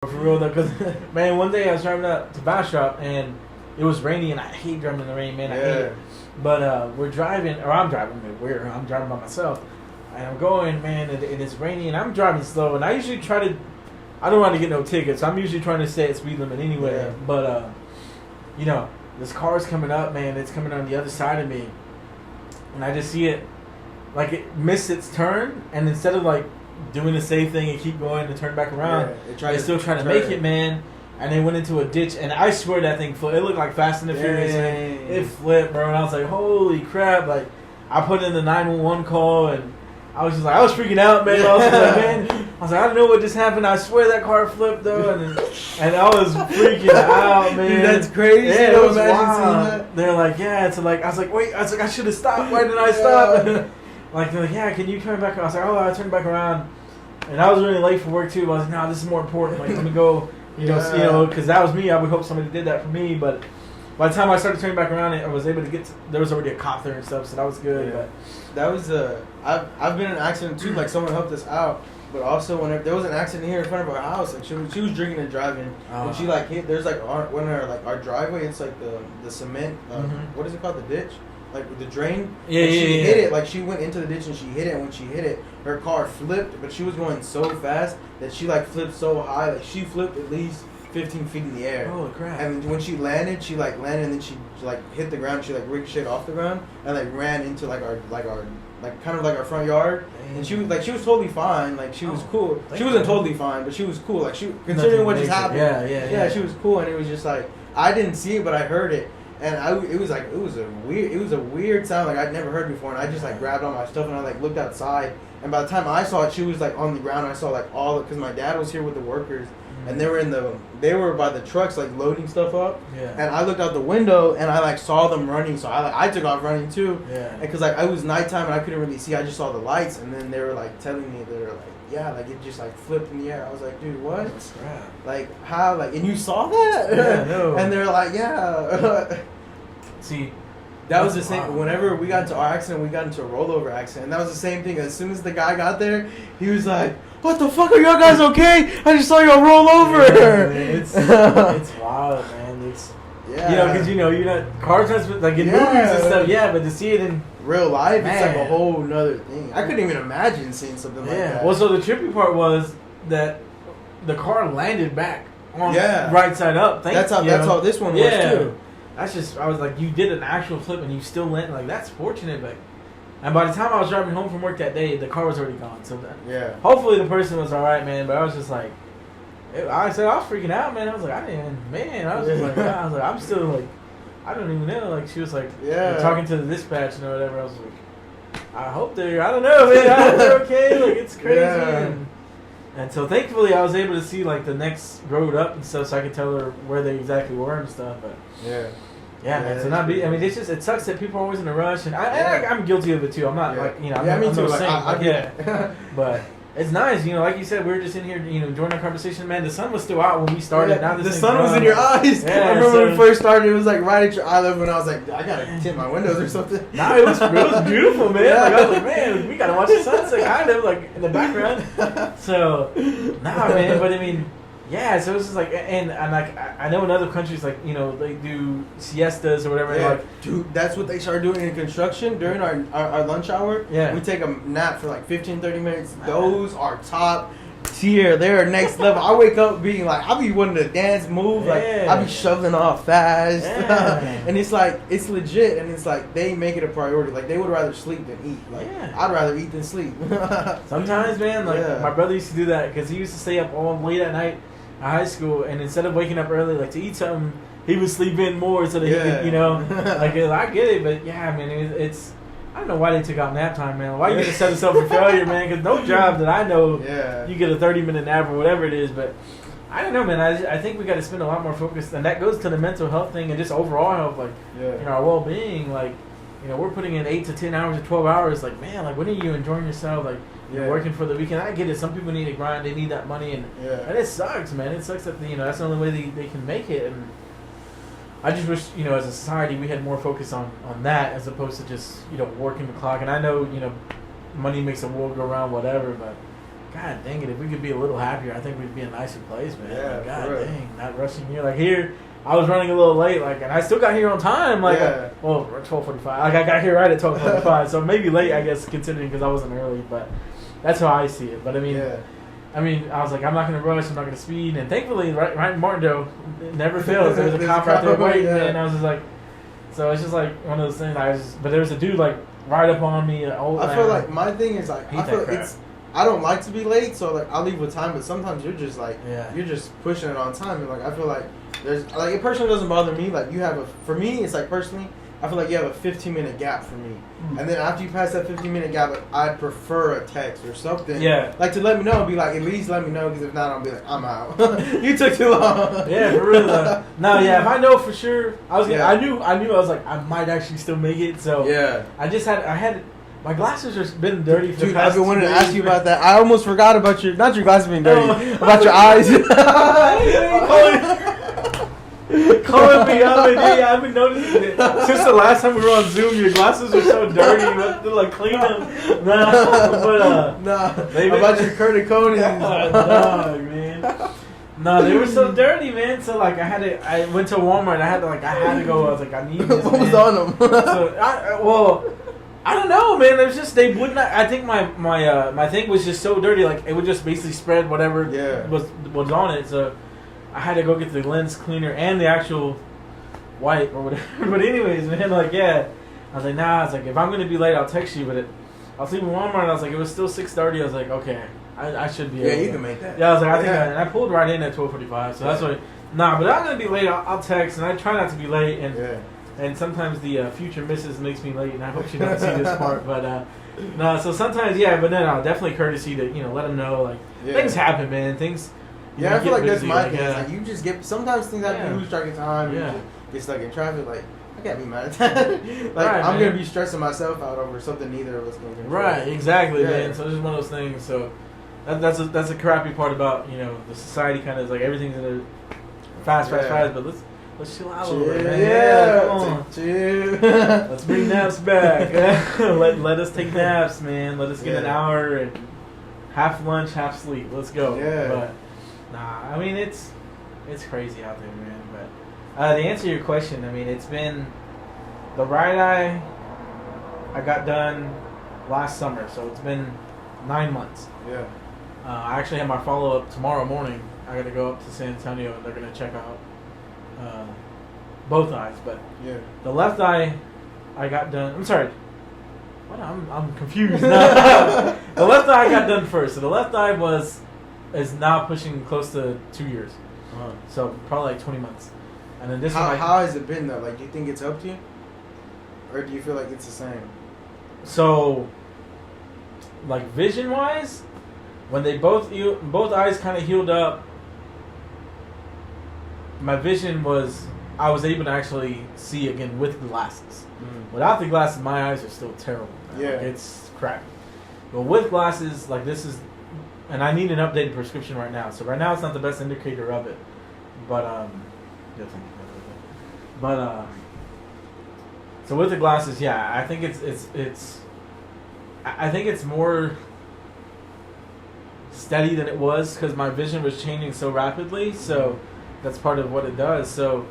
For real though, because man, one day I was driving up to Bastrop and it was rainy, and I hate driving in the rain, man. I hate it. But we're driving, or I'm driving. I'm driving by myself, and I'm going, man, and it's rainy, and I'm driving slow. And I usually try to, I don't want to get no tickets. I'm usually trying to stay at speed limit anyway. Yeah. But you know, this car's coming up, man. It's coming on the other side of me, and I just see it, like it missed its turn, and instead of like doing the same thing and keep going and turn back around, they still trying to make it, man. And they went into a ditch, and I swear that thing flipped. It looked like Fast and the Furious. Man. It flipped, bro. And I was like, holy crap. Like, I put in the 911 call, and I was just like, I was freaking out, man. I was like, man, I don't know what just happened. I swear that car flipped, though. And I was freaking out, man. Dude, that's crazy. Yeah, it was wild. They're like, yeah. So, like, I was like, wait. I was like, I should have stopped. Why didn't I stop? Like, they're like, yeah, can you turn back? I was like, oh, I turned back around. And I was really late for work, too. But I was like, no, this is more important. Like, let me go. You know, because that was me. I would hope somebody did that for me. But by the time I started turning back around, I was able to there was already a cop there and stuff, so that was good. Yeah. But that was I've been in an accident too. Like someone helped us out, but also whenever there was an accident here in front of our house, like she was drinking and driving, and she like hit. There's like our driveway. It's like the cement. What is it called? The ditch. Like with the drain. Yeah, and she yeah. hit it. Like she went into the ditch and she hit it. And when she hit it, her car flipped, but she was going so fast that she like flipped so high. Like she flipped at least 15 feet in the air. Holy crap. And when she landed, and then she like hit the ground. She like ricocheted off the ground and like ran into like our kind of like our front yard. Dang. And she was totally fine. Like she was cool. She wasn't totally fine, but she was cool. Like she considering what just happened. Yeah, she was cool. And it was just like I didn't see it, but I heard it. And it was a weird sound like I'd never heard before. And I just like grabbed all my stuff and I like looked outside. And by the time I saw it, she was like on the ground. I saw like because my dad was here with the workers. And they were by the trucks like loading stuff up. Yeah. And I looked out the window and I like saw them running, so I took off running too. Yeah. Because like it was nighttime and I couldn't really see. I just saw the lights, and then they were like telling me like it just like flipped in the air. I was like, dude, what? Like how? Like, and you saw that? Yeah, no. And they're like, yeah. See. That was the same. Whenever we got into our accident, we got into a rollover accident. And that was the same thing. As soon as the guy got there, he was like, "What the fuck? Are y'all guys okay? I just saw y'all roll over." Yeah, it's wild, man. It's because you're not car transport like in movies and stuff. Yeah, but to see it in real life, it's like a whole nother thing. I couldn't even imagine seeing something like that. Well, so the trippy part was that the car landed back on right side up. That's how this one was too. That's just, I was like, you did an actual flip and you still went, like, that's fortunate, but, and by the time I was driving home from work that day, the car was already gone, so hopefully the person was alright, man, but I was just like, I was freaking out, man. I was like, I'm still like, I don't even know, like, she was like, talking to the dispatch and whatever, I was like, I hope I don't know, man, I hope they're okay, like, it's crazy, and so thankfully I was able to see, like, the next road up and stuff, so I could tell her where they exactly were and stuff, but, man. So it's just, it sucks that people are always in a rush, and I'm guilty of it too. I'm not like, I'm me too. No saint, but it's nice, like you said, we were just in here, enjoying our conversation. Man, the sun was still out when we started. Now the sun was in your eyes. I remember when we first started, it was like right at your eye level, and I was like, I gotta tint my windows or something. No, it was beautiful, man. Like I was like, man, we gotta watch the sunset, kind of like in the background. So, man, but I mean. Yeah, so it's just like, and like I know in other countries, like, they do siestas or whatever. Yeah, like, dude, that's what they started doing in construction during our lunch hour. Yeah, we take a nap for like 15-30 minutes. Those are top tier. They're next level. I wake up being like, I'll be wanting to dance, move, like I'll be shoveling off fast, and it's like it's legit, and it's like they make it a priority. Like they would rather sleep than eat. Like I'd rather eat than sleep. Sometimes, man, like my brother used to do that because he used to stay up all late at night. High school, and instead of waking up early, like to eat something, he would sleep in more so that he could, like I get it, but man, it's I don't know why they took out nap time, man. Why you gonna set us up for failure, man? Because no job that I know, you get a 30-minute nap or whatever it is, but I don't know, man. I think we got to spend a lot more focus, and that goes to the mental health thing and just overall health, like our well-being, like we're putting in 8 to 10 hours or 12 hours, like man, like when are you enjoying yourself, like. You're working for the weekend. I get it. Some people need to grind. They need that money, and it sucks, man. It sucks that that's the only way they can make it. And I just wish as a society we had more focus on that as opposed to just working the clock. And I know money makes the world go round, whatever. But God dang it, if we could be a little happier, I think we'd be in a nicer place, man. Yeah, like, God dang, not rushing here. Like here, I was running a little late, like, and I still got here on time. Like, well, 12:45. Like I got here right at 12:45, so maybe late, I guess, considering because I wasn't early. But that's how I see it. But I mean, I was like, I'm not gonna rush, I'm not gonna speed, and thankfully, right in Martindale, it never fails. There was a cop right there waiting, and I was just like, so it's just like one of those things. But there was a dude like right up on me. I feel like my thing is like I feel like I don't like to be late, so like I'll leave with time. But sometimes you're just like you're just pushing it on time, and like I feel like there's like it personally doesn't bother me. Like you have for me, it's like personally, I feel like you have a 15-minute gap for me, and then after you pass that 15-minute gap, like, I'd prefer a text or something. Yeah, like to let me know, be like at least let me know, because if not, I'll be like I'm out. You took too long. Yeah, for real. No, yeah, if I know for sure, I knew I was like I might actually still make it. So I had. My glasses have been dirty for the past I've been wanting to ask you about that. I almost forgot about not your glasses being dirty, about your eyes. Calling me up, and I've been noticing it since the last time we were on Zoom. Your glasses are so dirty. You have to like clean them. Nah. About your Kurt Conan. Dog, man. No, they were so dirty, man. So like, I went to Walmart. I had to go. I was like, I need this. What was on them? So I don't know, man. It was just they would not. I think my thing was just so dirty. Like it would just basically spread whatever was on it. So I had to go get the lens cleaner and the actual wipe or whatever. But anyways, man, like I was like, nah. I was like, if I'm gonna be late, I'll text you. But I was leaving Walmart. And I was like, it was still 6:30. I was like, okay, I should be. Yeah, you can make that. Yeah, I was like, I think, and I pulled right in at 12:45. So that's what. Nah, but I'm gonna be late. I'll text, and I try not to be late. And sometimes the future missus makes me late, and I hope she doesn't see this part. But no, so sometimes, but then I'll definitely courtesy to let them know, like things happen, man. Things. I feel like that's my thing. Like you just get sometimes things happen. You lose track of time. You get stuck in traffic. Like I can't be mad at that. I'm gonna be stressing myself out over something neither of us can control. Right, exactly, man. So it's just one of those things. So that's a crappy part about the society. Kind of is like everything's in a fast. But let's chill out a little bit, man. Come on. Chill. Let's bring naps back. let us take naps, man. Let us get an hour and half lunch, half sleep. Let's go. But nah, I mean it's crazy out there, man. But to answer your question, I mean it's been the right eye. I got done last summer, so it's been 9 months. Yeah. I actually have my follow up tomorrow morning. I got to go up to San Antonio, and they're gonna check out. Both eyes, but the left eye, I got done. I'm sorry. What? I'm confused now. The left eye I got done first. So the left eye is now pushing close to 2 years. So probably like 20 months. And then this one. How has it been though? Like, do you think it's helped you, or do you feel like it's the same? So, like vision wise, when they both eyes kind of healed up. My vision I was able to actually see again with glasses. Without the glasses, my eyes are still terrible. Man. Yeah. Like, it's crap. But with glasses, like this is, and I need an updated prescription right now. So right now it's not the best indicator of it. But, so with the glasses, I think I think it's more steady than it was because my vision was changing so rapidly. So that's part of what it does. So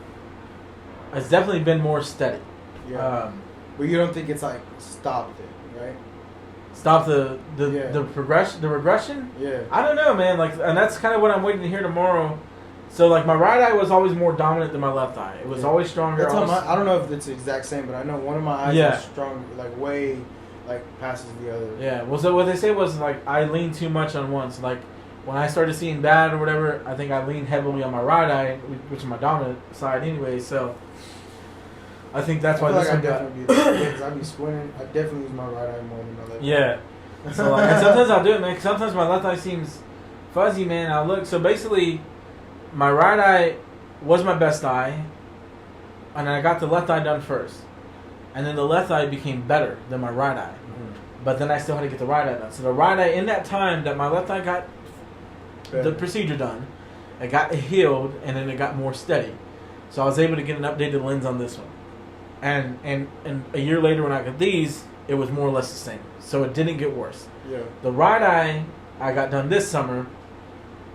it's definitely been more steady. Yeah. But you don't think it's like stopped it, right? Stop the progression, the regression? Yeah. I don't know, man. Like, and that's kind of what I'm waiting to hear tomorrow. So like my right eye was always more dominant than my left eye. It was always stronger. I don't know if it's the exact same, but I know one of my eyes is strong, like way, like passes the other. Yeah. Well, so what they say was like I leaned too much on one. So like when I started seeing bad or whatever, I think I leaned heavily on my right eye, which is my dominant side anyway. So I think that's why this one got. Because I be squinting. I definitely use my right eye more than my left. Yeah. So like, and sometimes I'll do it, man. Cause sometimes my left eye seems fuzzy, man. I'll look. So basically, my right eye was my best eye, and I got the left eye done first, and then the left eye became better than my right eye. Mm-hmm. But then I still had to get the right eye done. So the right eye, in that time that my left eye got the procedure done, it got healed, and then it got more steady. So I was able to get an updated lens on this one. And a year later when I got these, it was more or less the same. So it didn't get worse. Yeah. The right eye, I got done this summer,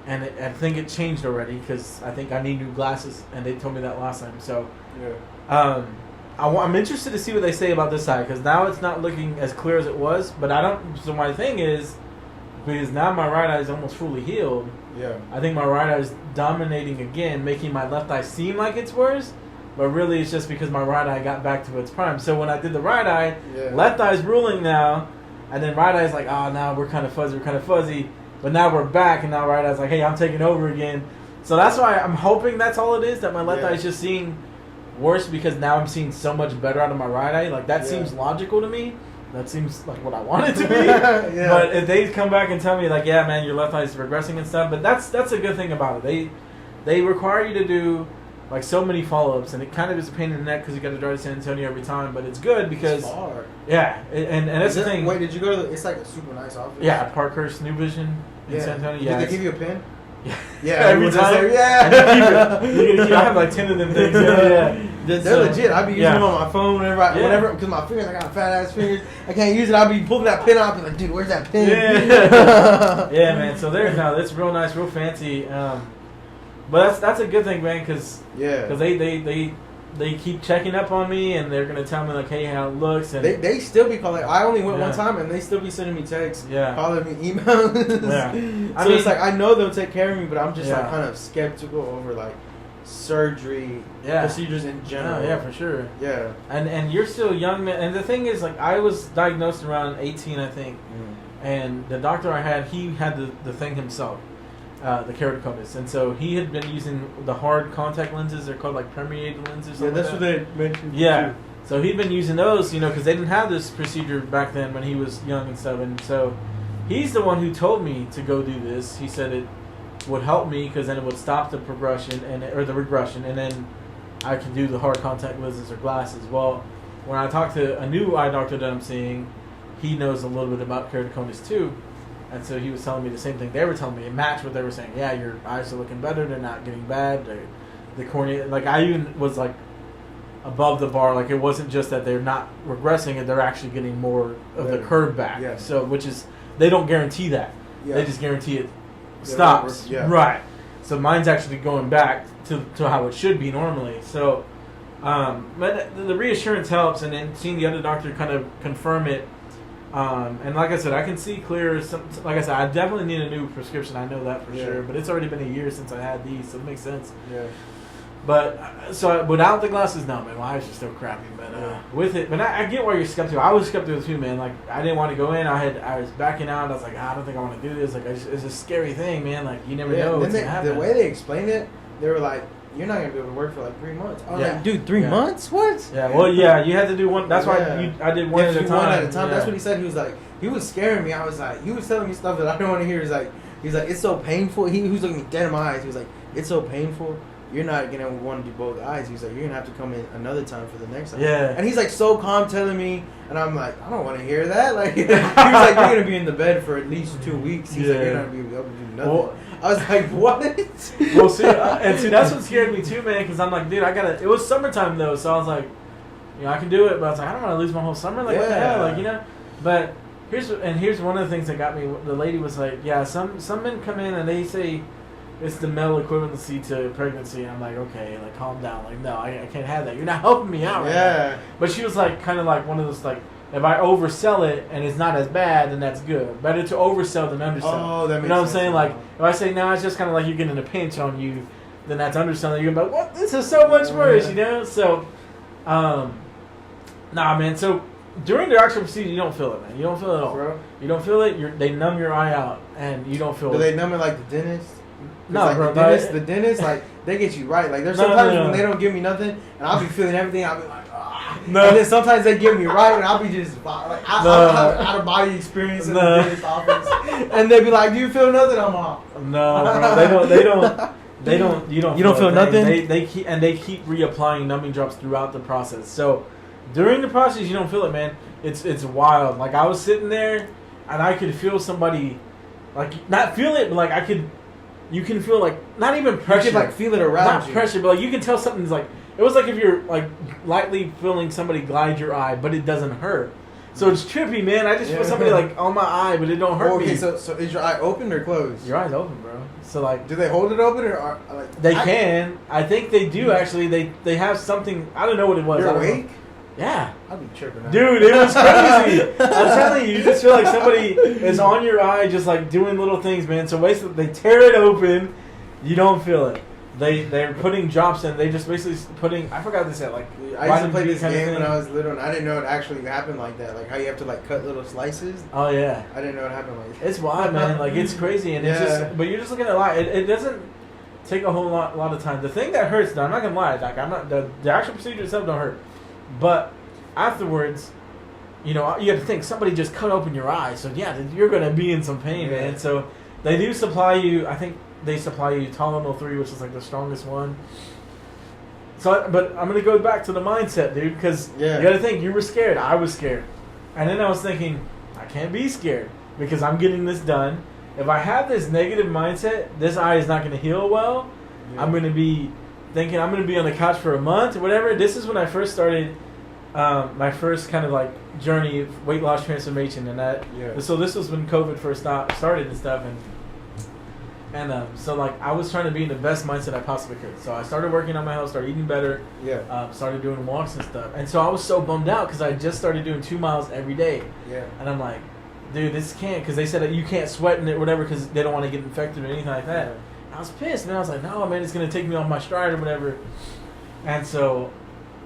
and I think it changed already because I think I need new glasses, and they told me that last time. So, I'm interested to see what they say about this side because now it's not looking as clear as it was. But I don't. So my thing is, because now my right eye is almost fully healed. Yeah. I think my right eye is dominating again, making my left eye seem like it's worse. But really, it's just because my right eye got back to its prime. So when I did the right eye, left eye's ruling now, and then right eye's like, oh, now we're kind of fuzzy. But now we're back, and now right eye's like, hey, I'm taking over again. So that's why I'm hoping that's all it is, that my left eye is just seeing worse because now I'm seeing so much better out of my right eye. Like, that seems logical to me. That seems like what I want it to be. But if they come back and tell me, like, yeah, man, your left eye is regressing and stuff, but that's a good thing about it. They require you to do like so many follow-ups, and it kind of is a pain in the neck because you got to drive to San Antonio every time. But it's good because it's far. Yeah, and that's the thing. Wait, did you go to? It's like a super nice office. Yeah, Parkhurst New Vision in San Antonio. Yeah, did they give you a pen? Yeah, every time. Like, I have like 10 of them things. They're legit. I be using them on my phone whenever, because my fingers, I got fat ass fingers. I can't use it. I'll be pulling that pen out. I'll be like, dude, where's that pen? Yeah, man. So it's real nice, real fancy. But that's a good thing, man, because they keep checking up on me, and they're gonna tell me like, hey, how it looks, and they still be calling. I only went one time, and they still be sending me texts, calling me, emails. So it's like I know they'll take care of me, but I'm just like kind of skeptical over like surgery procedures in general. Yeah, for sure. Yeah, and you're still young, man. And the thing is, like, I was diagnosed around 18, I think, and the doctor I had, he had the thing himself. The keratoconus, and so he had been using the hard contact lenses. They're called like permeated lenses. Yeah, that's what they mentioned. Yeah, so he'd been using those, because they didn't have this procedure back then when he was young and stuff. And so he's the one who told me to go do this. He said it would help me because then it would stop the progression or the regression, and then I could do the hard contact lenses or glasses. Well, when I talked to a new eye doctor that I'm seeing, he knows a little bit about keratoconus too. And so he was telling me the same thing they were telling me. It matched what they were saying. Yeah, your eyes are looking better. They're not getting bad. The cornea, like, I even was like above the bar. Like, it wasn't just that they're not regressing, and they're actually getting more of the curve back. Yeah. So, which is, they don't guarantee that. Yeah. They just guarantee it stops. Yeah. Right. So mine's actually going back to how it should be normally. So, but the reassurance helps, and then seeing the other doctor kind of confirm it. And like I said, I can see clear. Like I said, I definitely need a new prescription. I know that for sure. But it's already been a year since I had these, so it makes sense. Yeah. But so without the glasses, no, man, my eyes are still crappy. But with it, but I get why you're skeptical. I was skeptical too, man. Like, I didn't want to go in. I was backing out. I was like, I don't think I want to do this. Like, it's a scary thing, man. Like, you never know what's gonna happen. The way they explained it, they were like, you're not gonna be able to work for like 3 months. I was like, dude, 3 months? What? Yeah, well, you had to do one. That's why I did one at a time. One at a time. That's what he said. He was like, he was scaring me. I was like, he was telling me stuff that I don't want to hear. He's like, it's so painful. He was looking me dead in my eyes. He was like, it's so painful. You're not gonna want to do both eyes. He's like, you're gonna have to come in another time for the next time. Yeah. And he's like so calm telling me, and I'm like, I don't want to hear that. Like, he was like, you're gonna be in the bed for at least 2 weeks. He's like, you're not gonna be able to do nothing. Well, I was like, what? Well, see, that's what scared me too, man. Because I'm like, dude, it was summertime though, so I was like, I can do it, but I was like, I don't want to lose my whole summer. Like, what the hell, like, But here's one of the things that got me. The lady was like, yeah, some men come in and they say it's the male equivalency to pregnancy, and I'm like, okay, like, calm down. Like, no, I can't have that. You're not helping me out right now. But she was like, kind of like one of those, like, if I oversell it and it's not as bad, then that's good. Better to oversell than undersell. Oh, that makes sense. You know what I'm saying? Like, if I say, no, it's just kind of like you're getting a pinch on you, then that's underselling. You're like, what? This is so much worse, So, nah, man. So, during the actual procedure, you don't feel it, man. You don't feel it at all. Bro. You don't feel it. They numb your eye out, and you don't feel it. Do they numb it like the dentist? No, like bro. The dentist, like, they get you right. Like, there's sometimes when they don't give me nothing, and I'll be feeling everything. I'll be like, no. And then sometimes they give me right, and I'll be just like, I'll have out of body experience in the dentist office, and they be like, "Do you feel nothing?" I'm off. No, bro. They don't. You don't feel nothing. They keep reapplying numbing drops throughout the process. So during the process, you don't feel it, man. It's wild. Like, I was sitting there, and I could feel somebody, like, not feel it, but like I could. You can feel, like, not even pressure. You can, like, feel it around not you. Not pressure, but like you can tell something's like. It was like if you're, like, lightly feeling somebody glide your eye, but it doesn't hurt. So it's trippy, man. I just feel somebody like on my eye, but it don't hurt me. Okay, so is your eye open or closed? Your eye's open, bro. So like, do they hold it open or like? They can. I think they do actually. They have something. I don't know what it was. You're awake? Yeah. I'd be tripping out. Dude, it was crazy. I'm telling you, you just feel like somebody is on your eye, just like doing little things, man. So basically, they tear it open. You don't feel it. They're putting drops in. They just basically putting. I forgot what they said. Like I used to play this game when I was little, and I didn't know it actually happened like that. Like how you have to like cut little slices. Oh yeah. I didn't know it happened like that. It's wild, man. Like it's crazy, and it's just. But you're just looking at a lot. It doesn't take a whole lot of time. The thing that hurts, though, I'm not gonna lie. Like I'm not the actual procedure itself don't hurt, but afterwards, you know, you have to think somebody just cut open your eye. So yeah, you're gonna be in some pain, man. So they do supply you. I think. They supply you Tylenol 3, which is like the strongest one. So, but I'm gonna go back to the mindset, dude, because you gotta think you were scared. I was scared, and then I was thinking I can't be scared because I'm getting this done. If I have this negative mindset, this eye is not gonna heal well. I'm gonna be thinking I'm gonna be on the couch for a month or whatever. This is when I first started my first kind of like journey of weight loss transformation, and that. So this was when COVID first started and stuff, and so like I was trying to be in the best mindset I possibly could. So I started working on my health, started eating better, started doing walks and stuff. And so I was so bummed out because I just started doing 2 miles every day. And I'm like, dude, this can't, because they said that you can't sweat in it or whatever because they don't want to get infected or anything like that. I was pissed, man. I was like, no, man, it's going to take me off my stride or whatever. And so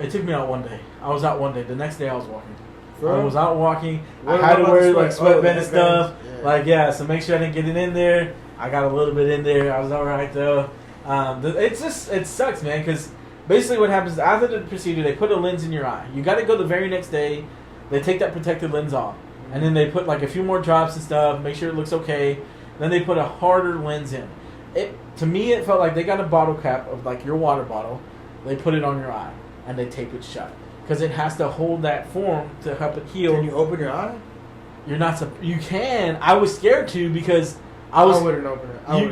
it took me out one day. I was out one day. The next day I was walking. I was out walking. I had to wear like sweatband and stuff. Like, so make sure I didn't get it in there. I got a little bit in there. I was all right though. It sucks, man, because basically what happens is after the procedure, they put a lens in your eye. You got to go the very next day. They take that protective lens off, and then they put like a few more drops and stuff, make sure it looks okay. Then they put a harder lens in. To me, it felt like they got a bottle cap of like your water bottle. They put it on your eye, and they tape it shut because it has to hold that form to help it heal. Can you open your eye? You're not. You can. I was scared to because. I wouldn't open it. I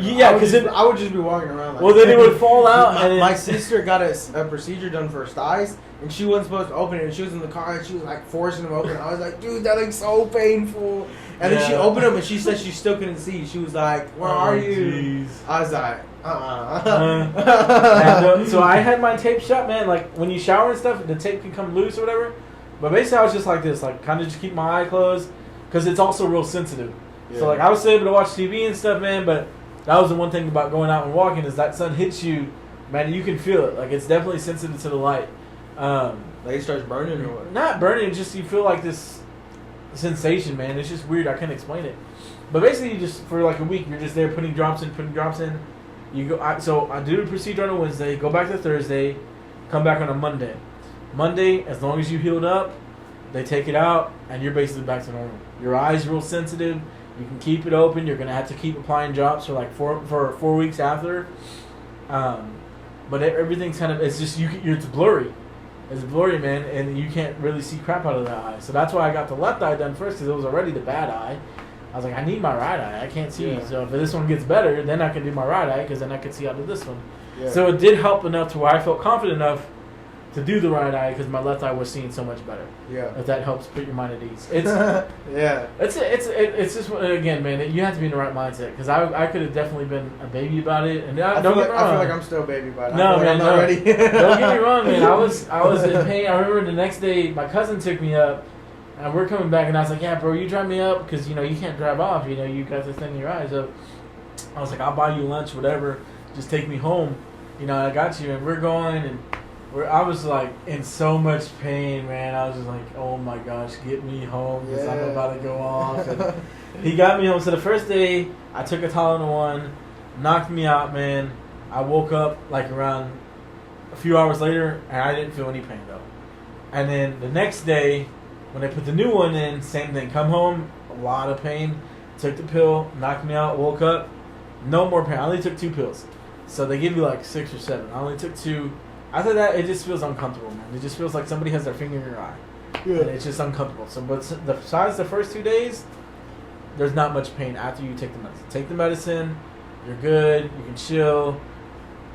would just be walking around. Like well, then it would fall out. My sister got a procedure done for her thighs, and she wasn't supposed to open it. And she was in the car, and she was like forcing them open. I was like, dude, that looks so painful. And then she opened them, and she said she still couldn't see. She was like, where are you? Geez. I was like, So I had my tape shut, man. Like when you shower and stuff, the tape can come loose or whatever. But basically, I was just like this, like kind of just keep my eye closed because it's also real sensitive. So like I was still able to watch TV and stuff, man, but that was the one thing about going out and walking is that sun hits you, man, you can feel it. Like it's definitely sensitive to the light. Like it starts burning or what? Not burning, just you feel like this sensation, man. It's just weird. I can't explain it. But basically, you just for like a week, you're just there putting drops in. You go. So I do the procedure on a Wednesday, go back to Thursday, come back on a Monday. Monday, as long as you healed up, they take it out, and you're basically back to normal. Your eyes real sensitive. You can keep it open. You're gonna have to keep applying drops for like 4 weeks after. But everything's kind of it's just it's blurry. It's blurry, man, and you can't really see crap out of that eye. So that's why I got the left eye done first because it was already the bad eye. I was like, I need my right eye. I can't see. So if this one gets better, then I can do my right eye because then I can see out of this one. So it did help enough to where I felt confident enough to do the right eye because my left eye was seeing so much better. If that helps put your mind at ease. It's it's just again, man. You have to be in the right mindset because I could have definitely been a baby about it. And I feel like I'm still a baby about it. No, man, I'm not ready. Don't get me wrong, man. I was in pain. I remember the next day my cousin took me up, and we're coming back, and I was like, yeah, bro, you drive me up because you can't drive off. You got this thing in your eyes. So I was like, I'll buy you lunch, whatever. Just take me home. I got you, and we're going and. I was like in so much pain, man. I was just like, oh my gosh, get me home because I'm about to go off. And he got me home. So the first day, I took a Tylenol 1, knocked me out, man. I woke up like around a few hours later, and I didn't feel any pain though. And then the next day, when they put the new one in, same thing. Come home, a lot of pain. Took the pill, knocked me out, woke up, no more pain. I only took 2 pills. So they give you like 6 or 7. I only took 2. After that, it just feels uncomfortable, man. It just feels like somebody has their finger in your eye. And it's just uncomfortable. So, but besides the first 2 days, there's not much pain after you take the medicine. Take the medicine, you're good, you can chill.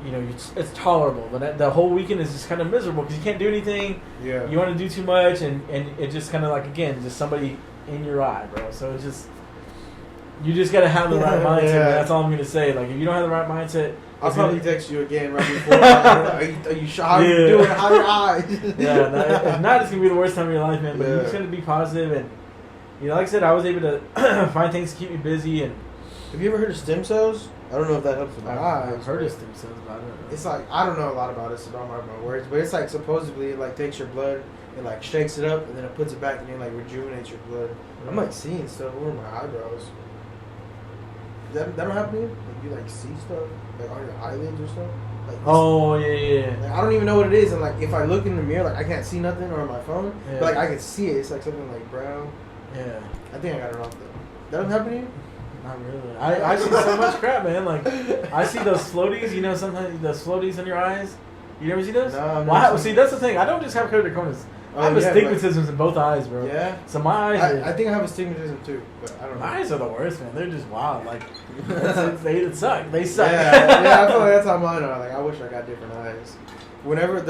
it's tolerable. But the whole weekend is just kind of miserable because you can't do anything. Yeah. You want to do too much, and it just kind of like, again, just somebody in your eye, bro. So it's just, you just got to have the right mindset. Yeah. That's all I'm going to say. Like, if you don't have the right mindset, I'll probably text you again right before. Are you sure? How are you doing? How are your eyes? If not, it's going to be the worst time of your life, man. But you're just going to be positive. And, like I said, I was able to find things to keep me busy. And have you ever heard of stem cells? I don't know if that helps with my eyes. I've heard of stem cells, but I don't know. It's like, I don't know a lot about it, so don't mark my words. But it's like, supposedly, it like takes your blood, it like shakes it up, and then it puts it back, and it like rejuvenates your blood. I'm like seeing stuff over my eyebrows. That don't happen to you? Like, you like see stuff like on your eyelids or stuff? Like, yeah. Like, I don't even know what it is, and like if I look in the mirror, like I can't see nothing, or on my phone, but like I can see it. It's like something like brown. Yeah. I think I got it off though. That doesn't happen to you? Not really. I see so much crap, man. Like, I see those floaties. Sometimes those floaties in your eyes. You never see those? No. See, that's the thing. I don't just have keratoconus. I have astigmatisms in both eyes, bro. Yeah. So my eyes. I think I have astigmatism too, but I don't know. My eyes are the worst, man. They're just wild. Like, they suck. They suck. Yeah. I feel like that's how mine are. Like, I wish I got different eyes. Whenever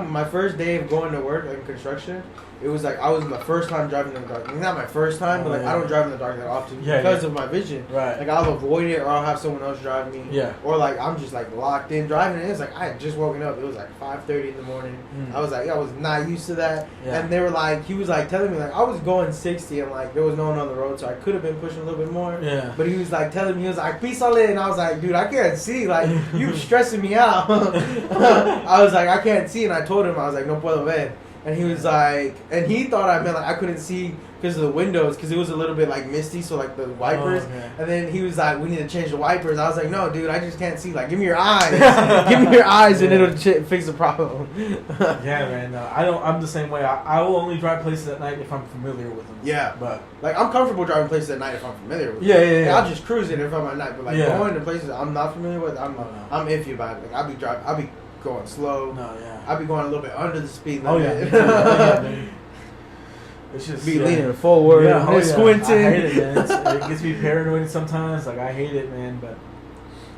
my first day of going to work in construction, it was like I was the first time driving in the dark. Not my first time, but like I don't drive in the dark that often because of my vision. Right. Like I'll avoid it, or I'll have someone else drive me. Yeah. Or like I'm just like locked in driving. And it's like I had just woken up. It was like 5:30 in the morning. I was like, I was not used to that. Yeah. And they were like, he was like telling me like I was going 60 and like there was no one on the road, so I could have been pushing a little bit more. Yeah. But he was like telling me, he was like, "Písale," and I was like, dude, I can't see. Like you stressing me out. I was like, I can't see, and I told him I was like, no puedo ver. And he was like, and he thought I meant like I couldn't see because of the windows, because it was a little bit like misty, so like the wipers. And then he was like, we need to change the wipers. I was like, no, dude, I just can't see. Like, give me your eyes, give me your eyes, and it'll fix the problem. Yeah, man. No, I'm the same way. I will only drive places at night if I'm familiar with them. Yeah, but like I'm comfortable driving places at night if I'm familiar with them. Yeah. I'll just cruise it if I'm at night. But like going to places I'm not familiar with, I'm iffy about it. Like I'll be going slow. I'll be going a little bit under the speed limit. It's just be leaning forward, squinting. I hate it, man. It gets me paranoid sometimes. Like I hate it, man. But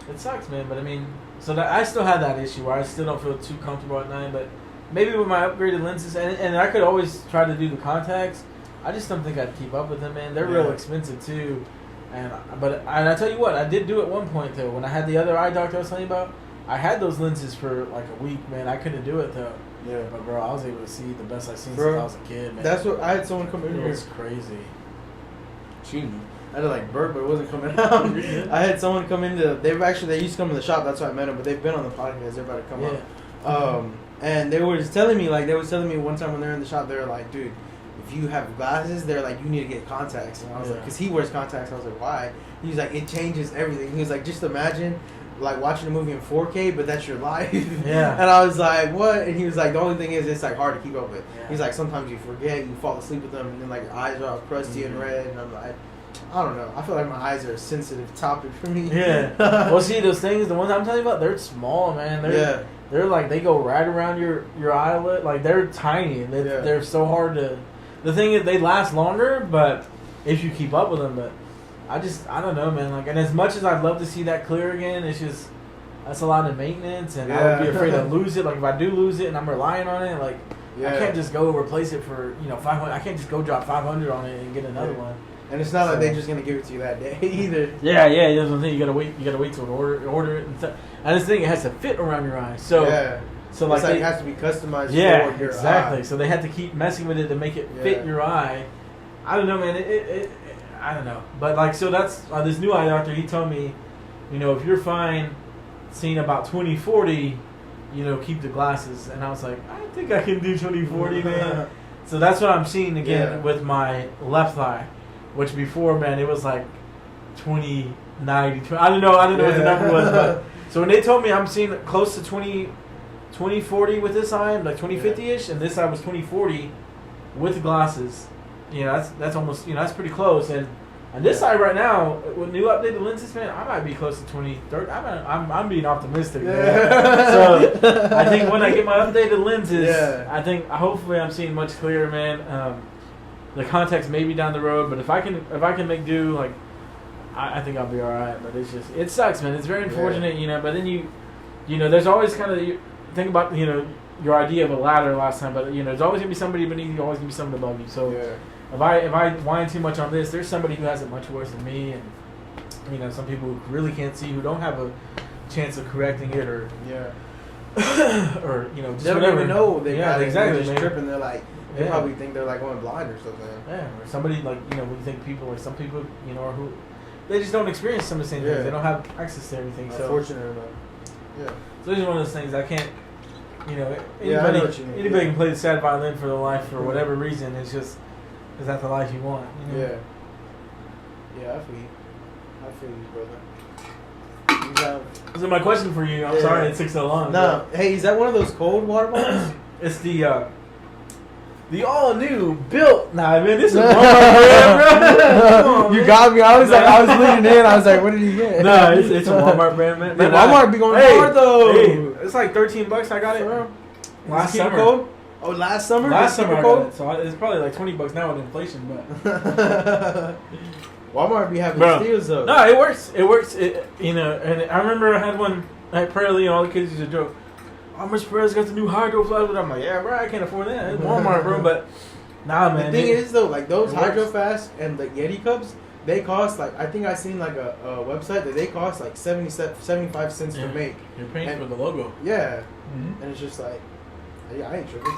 it sucks, man. But I mean, so that I still have that issue where I still don't feel too comfortable at night. But maybe with my upgraded lenses, and I could always try to do the contacts. I just don't think I'd keep up with them, man. They're real expensive too. And I tell you what, I did do at one point though. When I had the other eye doctor I was telling you about, I had those lenses for like a week, man. I couldn't do it though. Yeah. But bro, I was able to see the best I've seen since I was a kid, man. That's what I had someone come in here. It was crazy. Excuse me. I had to like burp, but it wasn't coming out. I had someone come into. They used to come to the shop. That's why I met them. But they've been on the podcast. They're about to come up. And they were just telling me one time when they're in the shop, they were like, dude, if you have glasses, they're like, you need to get contacts. And I was like, because he wears contacts. I was like, why? He was like, it changes everything. He was like, just imagine like watching a movie in 4K, but that's your life. Yeah. And I was like, what? And he was like, the only thing is it's like hard to keep up with. Yeah. He's like, sometimes you forget, you fall asleep with them, and then like your eyes are all crusty and red. And I'm like, I don't know. I feel like my eyes are a sensitive topic for me. Yeah. Well, see, those things, the ones I'm telling you about, they're small, man. They're like, they go right around your eyelid. Like, they're tiny. They're so hard to... The thing is, they last longer, but if you keep up with them, but... I don't know, man. Like, and as much as I'd love to see that clear again, it's just, that's a lot of maintenance, and I would be afraid to lose it. Like, if I do lose it and I'm relying on it, like, I can't just go replace it for, $500. I can't just go drop $500 on it and get another one. And it's not like they're just gonna give it to you that day either. Yeah, that's the thing. You gotta wait till order it, and this thing, it has to fit around your eyes. So like it has to be customized. For your eye. So they had to keep messing with it to make it fit your eye. I don't know, man. I don't know. But, like, so that's this new eye doctor, he told me, if you're fine seeing about 20/40, keep the glasses. And I was like, I think I can do 20/40, man. So that's what I'm seeing again with my left eye, which before, man, it was like 20/90. I don't know what the number was. But so when they told me I'm seeing close to 20/40 with this eye, like 20/50-ish, and this eye was 20/40 with the glasses. That's almost, that's pretty close. And this side right now, with new updated lenses, man, I might be close to 20/30. I'm being optimistic, man. So I think when I get my updated lenses, I think hopefully I'm seeing much clearer, man. The contacts maybe down the road, but if I can make do, like, I think I'll be all right. But it's just, it sucks, man. It's very unfortunate, but then you there's always kind of think about your idea of a ladder last time, but there's always gonna be somebody beneath you, always gonna be somebody above you. So if I whine too much on this, there's somebody who has it much worse than me, and some people who really can't see, who don't have a chance of correcting it, or or just they don't whatever. even know they got it. Exactly. They're just tripping. They're like they probably think they're like going blind or something. Yeah, or somebody like when you think people like some people or who they just don't experience some of the same things. They don't have access to everything. Unfortunately, yeah. So it's one of those things I can't. Anybody anybody can play the sad violin for their life for whatever reason. It's just, is that the life you want? Yeah. Yeah, I feel you, brother. So my question for you, I'm sorry it took so long. No, hey, is that one of those cold water bottles? It's the all new built. Nah, man, this is Walmart brand, bro. You got me. I was leaning in. I was like, what did he get? Nah, it's a Walmart brand, man. Walmart be going hard though. Hey, it's like $13. I got it. Last summer. Cold? Oh, last summer. Last summer I got it. So it's probably like $20 now with inflation, but. Walmart be having steals though. No, it works. It works. And I remember I had one at Prairie, and all the kids used to joke, "Oh, Mr. Perez got the new Hydro Flask." I'm like, yeah, bro, I can't afford that. It's Walmart, bro. But nah, man. The thing is though, like those Hydro Flask and the Yeti cups, they cost like, I think I seen like a website that they cost like 75 cents to make. You're paying for the logo. Yeah, and it's just like. Yeah, I ain't tripping.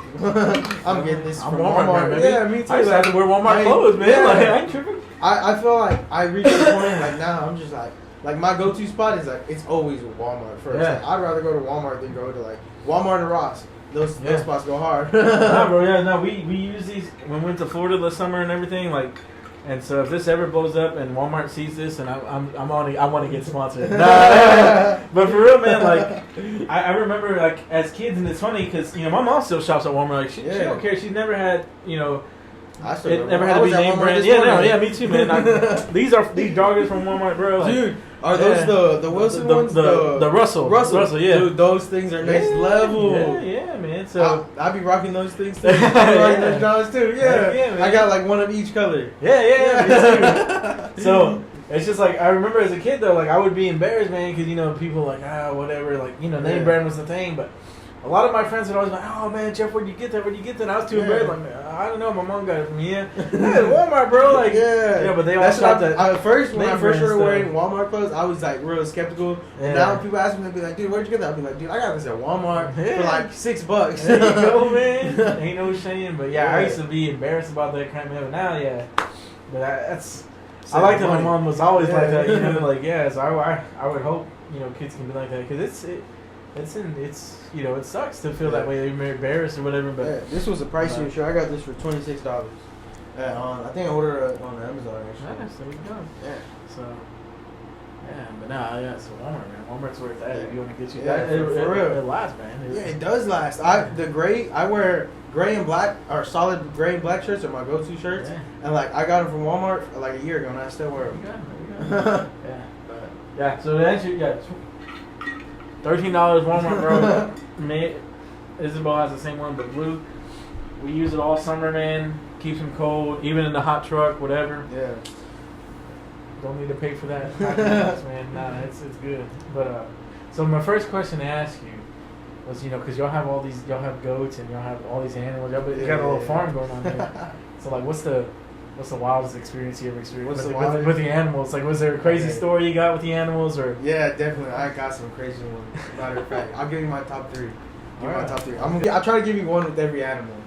I'm getting this from Walmart. Man, yeah, me too. I just have to wear Walmart clothes, man. Yeah. Like, I ain't tripping. I feel like I reached the point like now I'm just like my go-to spot is like it's always Walmart first. Yeah. Like, I'd rather go to Walmart than go to like Walmart and Ross. Those spots go hard. Nah, bro. Yeah, no. We use these when we went to Florida this summer and everything. Like, and so if this ever blows up and Walmart sees this, and I want to get sponsored. But for real, man. Like, I remember like as kids, and it's funny because my mom still shops at Walmart. Like she don't care. She's never had it never had to be name brand. Yeah, me too, man. These joggers from Walmart, bro. Like, dude, are those the Wilson ones? The Russell, yeah. Dude, those things are next level. Yeah, man. So I be rocking those things too. I be rocking those Johns too. Yeah, man. I got like one of each color. Yeah. Me too. So it's just like I remember as a kid though, like I would be embarrassed, man, because people like whatever, like name brand was the thing, but. A lot of my friends would always be like, "Oh man, Jeff, where'd you get that? And I was too embarrassed. Like, I don't know. My mom got it from here. Hey, Walmart, bro. Like, but they all shot that. At first, when I first started wearing Walmart clothes, I was like real skeptical. Yeah. Now, when people ask me, they'll be like, "Dude, where'd you get that?" I'll be like, "Dude, I got this at Walmart for like $6." There you go, man. Ain't no shame. But I used to be embarrassed about that kind of thing. But now, but that's. I like that my mom was always like that. So I would hope kids can be like that because it sucks to feel that way. You're embarrassed or whatever. But this was a pricey shirt. I got this for $26. I think I ordered it on Amazon actually. Nice, there we go. Yeah. So. Yeah, but so Walmart, man. Walmart's worth that. If you want to get you that, for real, it lasts, man. It does last. I wear gray and black or solid gray and black shirts are my go-to shirts, and like I got them from Walmart like a year ago, and I still wear them. So to answer, $13 Walmart, bro. Isabel has the same one, but blue. We use it all summer, man. Keeps them cold, even in the hot truck, whatever. Yeah. Don't need to pay for that. Man. Nah, it's good. But so my first question to ask you was, because y'all have goats and y'all have all these animals. Y'all got a little farm going on here. So like, what's the wildest experience you ever experienced with the animals? Like, was there a crazy story you got with the animals, or? Yeah, definitely. I got some crazy ones. Matter of fact, I'll give you my top three. I'll try to give you one with every animal.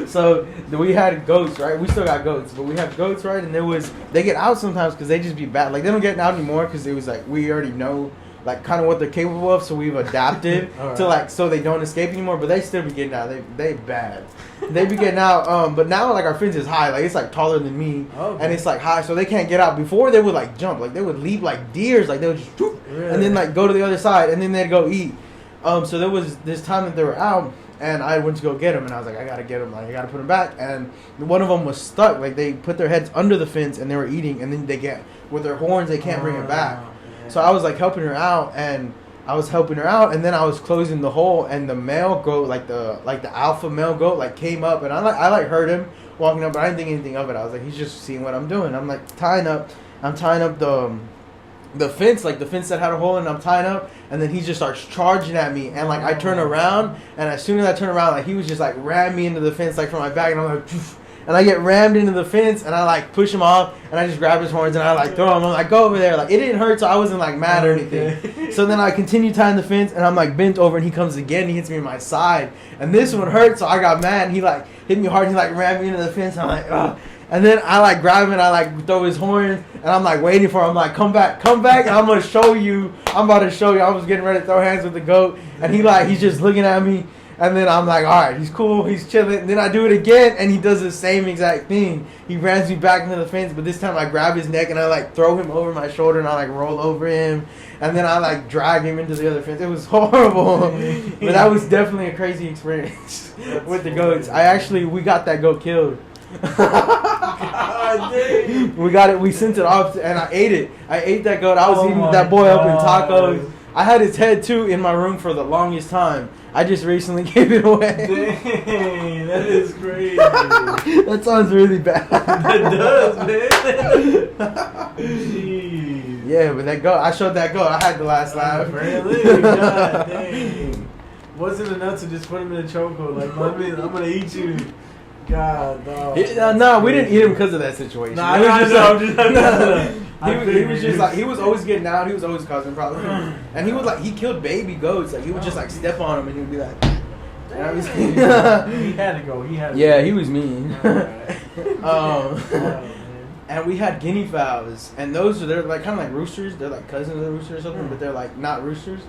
So we had goats, right? We still got goats, but we have goats, right? And they get out sometimes because they just be bad. Like they don't get out anymore because it was like we already know like kind of what they're capable of, so we've adapted to like so they don't escape anymore. But they still be getting out. They bad. They be getting out. But now like our fence is high, like it's like taller than me, and it's like high, so they can't get out. Before they would like jump, like they would leap like deers, like they would just and then like go to the other side, and then they'd go eat. So there was this time that they were out. And I went to go get them, and I was like, I gotta get them, like I gotta put them back. And one of them was stuck, like they put their heads under the fence, and they were eating, and then they get with their horns, they can't bring it back. Yeah. So I was like helping her out, and then I was closing the hole, and the male goat, like the alpha male goat, like came up, and I heard him walking up, but I didn't think anything of it. I was like, he's just seeing what I'm doing. I'm like tying up the the fence that had a hole, and I'm tying up, and then he just starts charging at me, and like I turn around, and as soon as I turn around, like he was just like ram me into the fence like from my back, and I'm like, poof, and I get rammed into the fence, and I like push him off, and I just grab his horns, and I like throw him. I'm like, go over there. Like it didn't hurt, so I wasn't like mad or anything. So then I continue tying the fence, and I'm like bent over, and he comes again. He hits me in my side, and this one hurt, so I got mad. And he like hit me hard. And he like rammed me into the fence. And I'm like, ugh. And then I like grab him, and I like throw his horns, and I'm like waiting for him. I'm like, come back, and I'm gonna show you. I'm about to show you. I was getting ready to throw hands with the goat, and he's just looking at me. And then I'm like, all right, he's cool, he's chilling. And then I do it again, and he does the same exact thing. He rams me back into the fence, but this time I grab his neck, and I, like, throw him over my shoulder, and I, like, roll over him. And then I, like, drag him into the other fence. It was horrible. But that was definitely a crazy experience with the goats. We got that goat killed. God, we got it. We sent it off, and I ate it. I ate that goat. I was eating that boy up in tacos. I had his head, too, in my room for the longest time. I just recently gave it away. Dang, that is crazy. That sounds really bad. That does, man. Jeez. Yeah, but that goat, I showed that goat. I had the last laugh. Really? God dang. Wasn't enough to just put him in a chokehold. Like, I'm going to eat you. God, no. No, we didn't eat him because of that situation. No, I'm just he was just like, he was always getting out. He was always causing problems. And he was like, he killed baby goats. Like, he would just like step on them, and he would be like, and I was, he had to go. Yeah, he was mean. And we had guinea fowls, and they're like kind of like roosters. They're like cousins of the rooster or something, but they're like not roosters.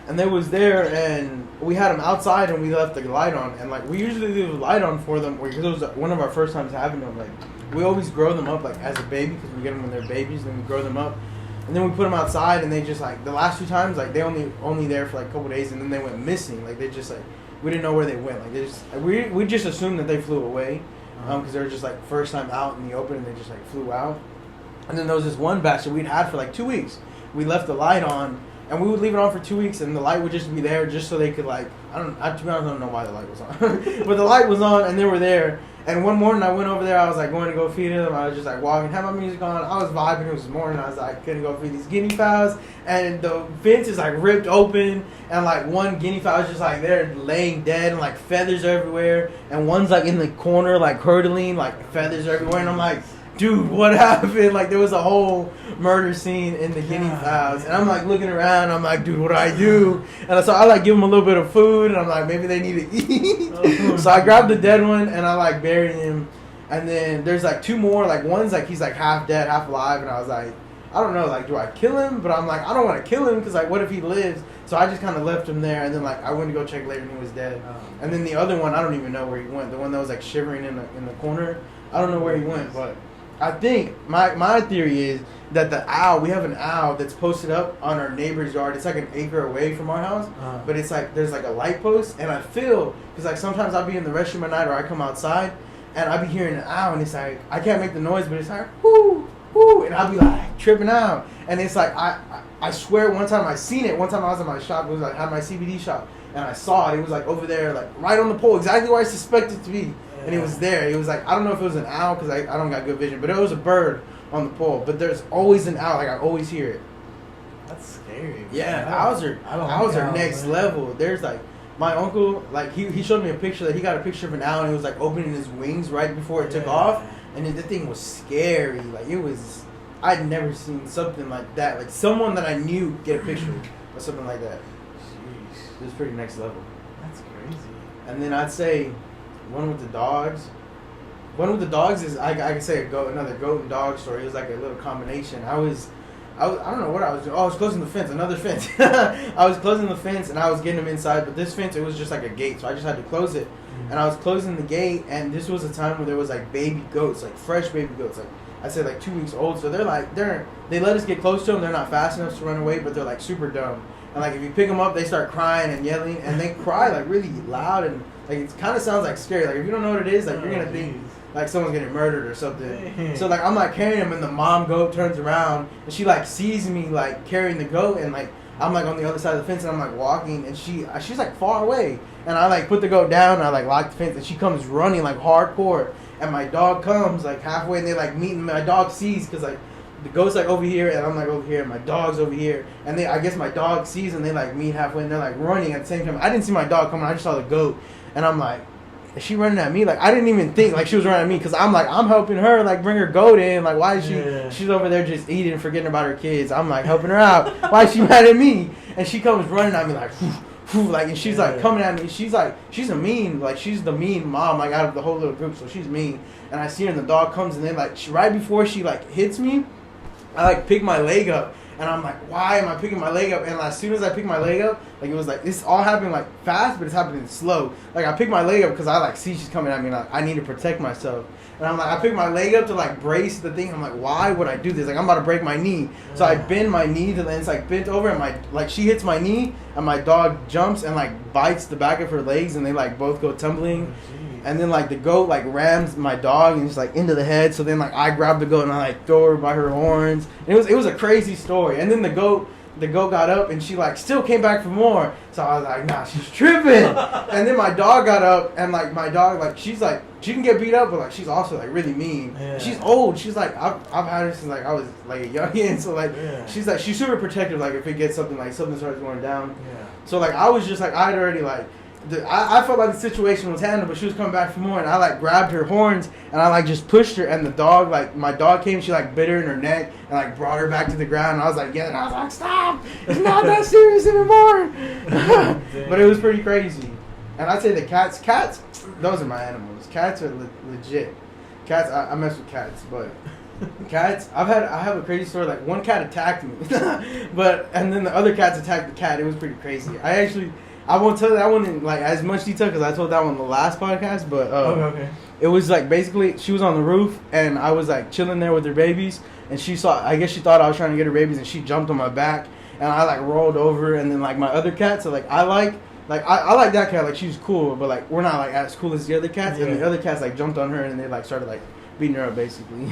And they was there, and we had them outside, and we left the light on. And like we usually leave the light on for them because it was one of our first times having them. Like we always grow them up like as a baby because we get them when they're babies, then we grow them up, and then we put them outside, and they just like the last 2 times like they only there for like a couple days, and then they went missing. Like they just like we didn't know where they went. Like they just we just assumed that they flew away because they were just like first time out in the open, and they just like flew out. And then there was this one batch that we'd had for like 2 weeks. We left the light on. And we would leave it on for 2 weeks, and the light would just be there just so they could, like, to be honest, I don't know why the light was on. But the light was on, and they were there. And one morning I went over there, I was, like, going to go feed them. I was just, like, walking, had my music on. I was vibing. It was morning. I was, like, couldn't go feed these guinea fowls. And the fence is, like, ripped open. And, like, one guinea fowl is just, like, there laying dead, and, like, feathers everywhere. And one's, like, in the corner, like, hurtling, like, feathers everywhere. And I'm, like, dude, what happened? Like, there was a whole murder scene in the guinea fowls. And I'm, like, looking around. I'm, like, dude, what do I do? And so I, like, give them a little bit of food. And I'm, like, maybe they need to eat. So I grabbed the dead one, and I, like, buried him. And then there's, like, 2 more. Like, one's, like, he's, like, half dead, half alive. And I was, like, I don't know. Like, do I kill him? But I'm, like, I don't want to kill him because, like, what if he lives? So I just kind of left him there. And then, like, I went to go check later, and he was dead. And then the other one, I don't even know where he went. The one that was, like, shivering in the corner. I don't know where he went, but I think my theory is that the owl, we have an owl that's posted up on our neighbor's yard. It's like an acre away from our house, but it's like there's like a light post, and I feel because like sometimes I'll be in the restroom at night or I come outside and I'll be hearing an owl, and it's like I can't make the noise, but it's like whoo whoo, and I'll be like tripping out, and it's like I swear one time I seen it. One time I was at my shop, it was like at my CBD shop, and I saw it. It was like over there, like right on the pole, exactly where I suspected it to be. And it was there. It was like, I don't know if it was an owl because I don't got good vision, but it was a bird on the pole. But there's always an owl. Like, I always hear it. That's scary. Yeah, owls are next level. There's like, my uncle, like, he showed me a picture that he got a picture of an owl, and he was like opening his wings right before it took off. And the thing was scary. Like, it was, I'd never seen something like that. Like, someone that I knew get a picture of something like that. Jeez. It was pretty next level. That's crazy. And then I'd say, one with the dogs. One with the dogs is I can say another goat and dog story. It was like a little combination. I don't know what I was doing. Oh, I was closing the fence, another fence. I was closing the fence and I was getting them inside, but this fence, it was just like a gate, so I just had to close it. And I was closing the gate, and this was a time where there was like baby goats, like fresh baby goats, like I said like 2 weeks old. So they let us get close to them. They're not fast enough to run away, but they're like super dumb. And like if you pick them up, they start crying and yelling, and they cry like really loud, and like it kind of sounds like scary. Like if you don't know what it is, like you're gonna think like someone's getting murdered or something. So like I'm like carrying him, and the mom goat turns around, and she like sees me like carrying the goat, and like I'm like on the other side of the fence, and I'm like walking, and she's like far away, and I like put the goat down, and I like lock the fence, and she comes running like hardcore, and my dog comes like halfway, and they like meet, and my dog sees because like the goat's like over here, and I'm like over here, and my dog's over here, and I guess my dog sees, and they like meet halfway, and they're like running at the same time. I didn't see my dog coming, I just saw the goat, and I'm like, is she running at me? Like, I didn't even think like she was running at me, because I'm like, I'm helping her like bring her goat in. Like, why is she? Yeah. She's over there just eating and forgetting about her kids. I'm like helping her out. Why is she mad at me? And she comes running at me like, like, and she's like coming at me. She's like, she's the mean mom like out of the whole little group. So she's mean. And I see her, and the dog comes, and then like right before she like hits me, I like pick my leg up. And I'm like, why am I picking my leg up? And as soon as I pick my leg up, like it was like, this all happened like fast, but it's happening slow. Like I pick my leg up because I like see she's coming at me, and like, I need to protect myself. And I'm like, I pick my leg up to like brace the thing. I'm like, why would I do this? Like I'm about to break my knee. So I bend my knee, and it's like bent over, and she hits my knee, and my dog jumps and like bites the back of her legs, and they like both go tumbling. And then like the goat like rams my dog and just like into the head. So then like I grab the goat and I like throw her by her horns. And it was a crazy story. And then the goat got up and she like still came back for more. So I was like, nah, she's tripping. And then my dog got up, and like my dog like she's like, she can get beat up, but like she's also like really mean. Yeah. She's old. She's like I've had her since like I was like a youngin. So like she's super protective. Like if it gets something starts going down. Yeah. So like I was just like I'd already like. I felt like the situation was handled, but she was coming back for more, and I like grabbed her horns and I like just pushed her, and the dog like my dog came, she like bit her in her neck and like brought her back to the ground, and I was like, yeah, and I was like, stop, it's not that serious anymore. But it was pretty crazy. And I'd say the cats, those are my animals. Cats are legit. Cats, I mess with cats, but cats, I have a crazy story. Like one cat attacked me, and then the other cats attacked the cat. It was pretty crazy. I won't tell that one in like as much detail because I told that one in the last podcast. But okay. It was like basically she was on the roof, and I was like chilling there with her babies, and I guess she thought I was trying to get her babies, and she jumped on my back, and I like rolled over, and then like my other cat, so like I like that cat, like she's cool, but like we're not like as cool as the other cats, and the other cats like jumped on her, and they like started like beating her up basically.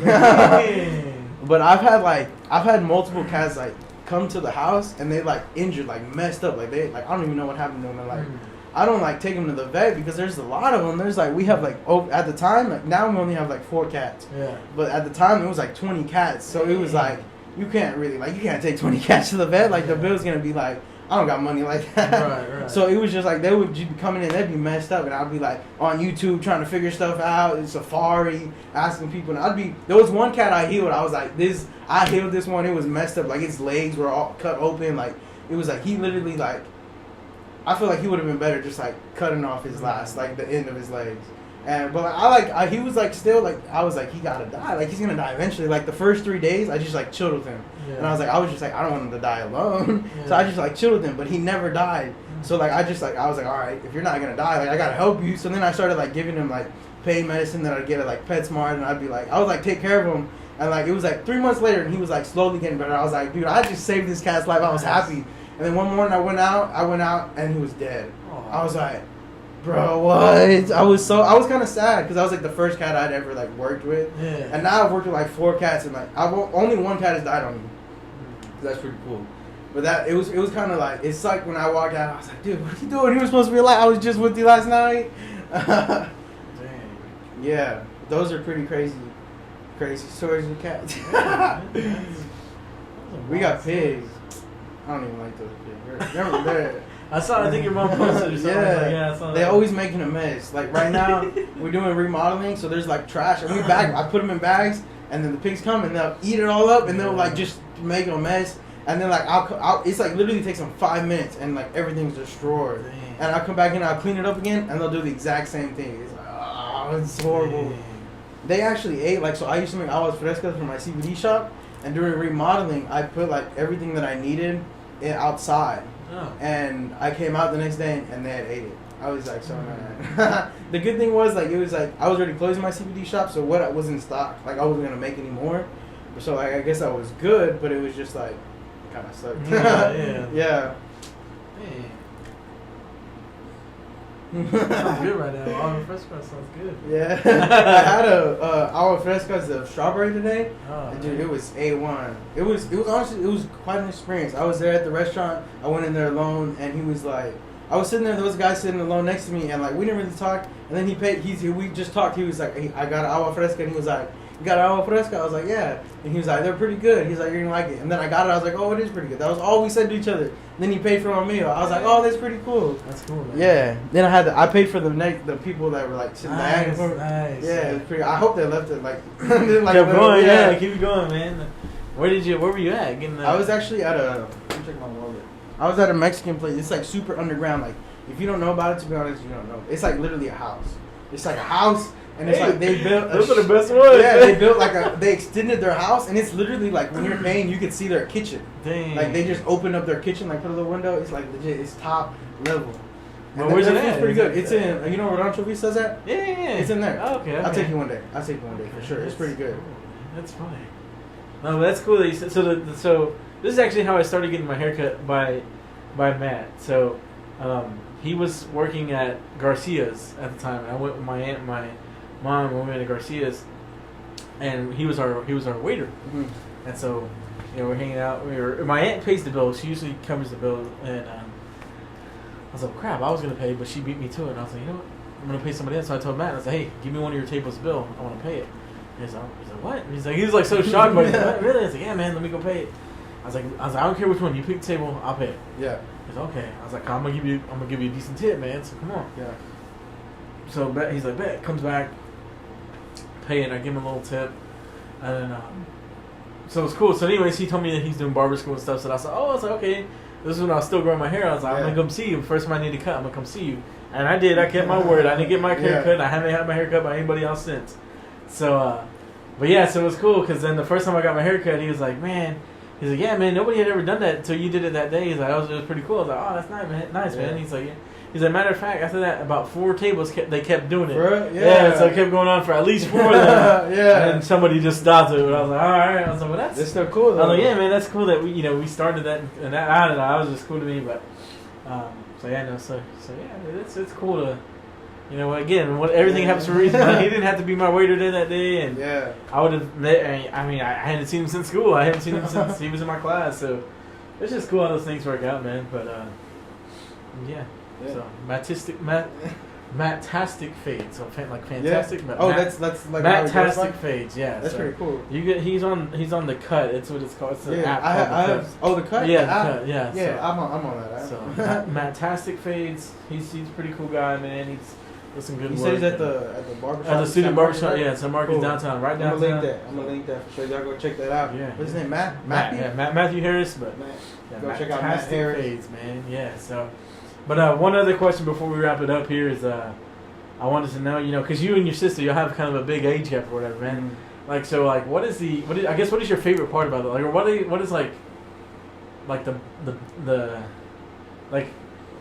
But I've had multiple cats like come to the house, and they like injured, like messed up, like they like I don't even know what happened to them, and like I don't like take them to the vet because there's a lot of them. There's like we have like at the time, like now we only have like 4 cats, but at the time it was like 20 cats, so it was like you can't take 20 cats to the vet, like the bill's gonna be like, I don't got money like that. Right. So it was just like they would be coming in, they'd be messed up, and I'd be like on YouTube trying to figure stuff out, in Safari, asking people, and there was one cat I healed, I was like, I healed this one, it was messed up, like its legs were all cut open, like it was like he literally like, I feel like he would have been better just like cutting off his last, like the end of his legs. But like, he was like still like, I was like, he gotta die, like he's gonna die eventually. Like the first 3 days I just like chilled with him, and I was just like I don't want him to die alone. So I just like chilled with him, but he never died. So like I was like, all right, if you're not gonna die, like I gotta help you. So then I started like giving him like pain medicine that I'd get at like PetSmart, and I'd be like, I would like take care of him, and like it was like 3 months later, and he was like slowly getting better. I was like, dude, I just saved this cat's life. I was happy. And then one morning I went out and he was dead. I was like, bro, what? I was kind of sad because I was like the first cat I'd ever like worked with, and now I've worked with like 4 cats, and like only 1 cat has died on me. That's pretty cool. But it was kind of like, it's like when I walked out, I was like, dude, what are you doing? You were supposed to be alive. I was just with you last night. Dang. Yeah, those are pretty crazy stories with cats. We got pigs. I don't even like those pigs. They're I think your mom posted or something. I saw that. They're always making a mess. Like right now, we're doing remodeling, so there's like trash, and I put them in bags, and then the pigs come and they'll eat it all up, and they'll like just make a mess, and then like it's like literally takes them 5 minutes, and like everything's destroyed. Dang. And I'll come back in, I'll clean it up again, and they'll do the exact same thing. It's like, it's horrible. Dang. They actually ate so I used to make aguas frescas for my CBD shop, and during remodeling, I put like everything that I needed outside. Oh. And I came out the next day and they had ate it. I was like so mad. The good thing was like it was like I was already closing my CBD shop, so what was in stock, like I wasn't gonna make any more. So like I guess I was good, but it was just like kind of sucked. Yeah. Hey. Sounds good right now. Agua fresca sounds good. Yeah. I had a agua fresca of strawberry today. Oh, and dude, it was A1. It was honestly, it was quite an experience. I was there at the restaurant. I went in there alone, and he was like, I was sitting there, those guys sitting alone next to me, and like we didn't really talk. And then we just talked. He was like, hey, I got an agua fresca, and he was like, you got agua fresca? I was like, yeah. And he was like, they're pretty good. He's like, you're gonna like it. And then I got it. I was like, oh, it is pretty good. That was all we said to each other. And then he paid for my meal. I was like, oh, that's pretty cool. That's cool, man. Yeah. Then I paid for the people that were like sitting back. Nice. Yeah, it was pretty. I hope they left it like. Kept going. Yeah, keep it going, man. Where were you at? I was actually at let me check my wallet. I was at a Mexican place. It's like super underground. Like, if you don't know about it, to be honest, you don't know. It's like literally a house. It's like a house, and it's like they built. Those are the best ones. Yeah, they built they extended their house, and it's literally like when you're paying, you can see their kitchen. Dang. Like they just opened up their kitchen, like put a little window. It's like legit. It's top level. Well, where's it at? It's pretty good. It's in. You know where Rancho Vista's at? Yeah. It's in there. Oh, okay. I'll take you one day. I'll take you one day for sure. It's pretty good. That's funny. No, but that's cool that you said. So this is actually how I started getting my haircut by Matt. So he was working at Garcia's at the time, and I went with my aunt and my mom. We went to Garcia's, and he was our waiter. Mm-hmm. And so, we're hanging out. My aunt pays the bill. She usually covers the bill, and I was like, crap, I was gonna pay, but she beat me to it. And I was like, you know what? I'm gonna pay somebody else. So I told Matt, I was like, hey, give me one of your table's bill. I want to pay it. He's like, what? He was like so shocked by it. Like, really? I was like, yeah, man, let me go pay it. I was like, I don't care which one. You pick the table, I'll pay it. Yeah. He's like, okay. I was like, I'm gonna give you a decent tip, man. So come on. Yeah. So he's like, bet. Comes back, pay it. I give him a little tip, and then so it was cool. So anyways, he told me that he's doing barber school and stuff. So I was like, okay. This is when I was still growing my hair. I was like, I'm gonna come see you. First time I need to cut, I'm gonna come see you. And I did. I kept my word. I didn't get my hair cut. I haven't had my hair cut by anybody else since. So, but yeah, so it was cool because then the first time I got my hair cut, he was like, man. He's like, yeah, man, nobody had ever done that until you did it that day. He's like, it was pretty cool. I was like, oh, that's nice, man. Nice, man. He's like, yeah. He's like, matter of fact, after that, about 4 tables they kept doing it. Yeah, so it kept going on for at least 4 of them. Yeah. And somebody just stopped it. And I was like, all right. I was like, well, that's still cool, though. I was like, yeah, man, that's cool that we started that. And that, I don't know, that was just cool to me. But, so yeah, no, so yeah, it's cool to, again, everything happens for a reason. He didn't have to be my waiter there that day. And I would have met, I hadn't seen him since school. I hadn't seen him since he was in my class. So it's just cool how those things work out, man. But, yeah. So Matastic fades. So like fantastic. Yeah. That's like Matastic fades. Yeah, that's pretty cool. He's on the cut. It's what it's called. It's an app. The cut. Yeah, the cut. Yeah. Yeah, so, I'm on that app. So Matastic fades. He's a pretty cool guy, man. He's does some good work. He said he's at the barbershop. At the student barbershop. Yeah, San Marcos downtown, right downtown. I'm gonna link that for sure. Y'all go check that out. Yeah. What's his name? Matt. Yeah, Matthew Harris, but go check out Matt Harris. Fades, man. Yeah. So. But one other question before we wrap it up here is I wanted to know, because you and your sister, you'll have kind of a big age gap or whatever, man. Mm-hmm. Like, so, like, what is your favorite part about it? Like, or what is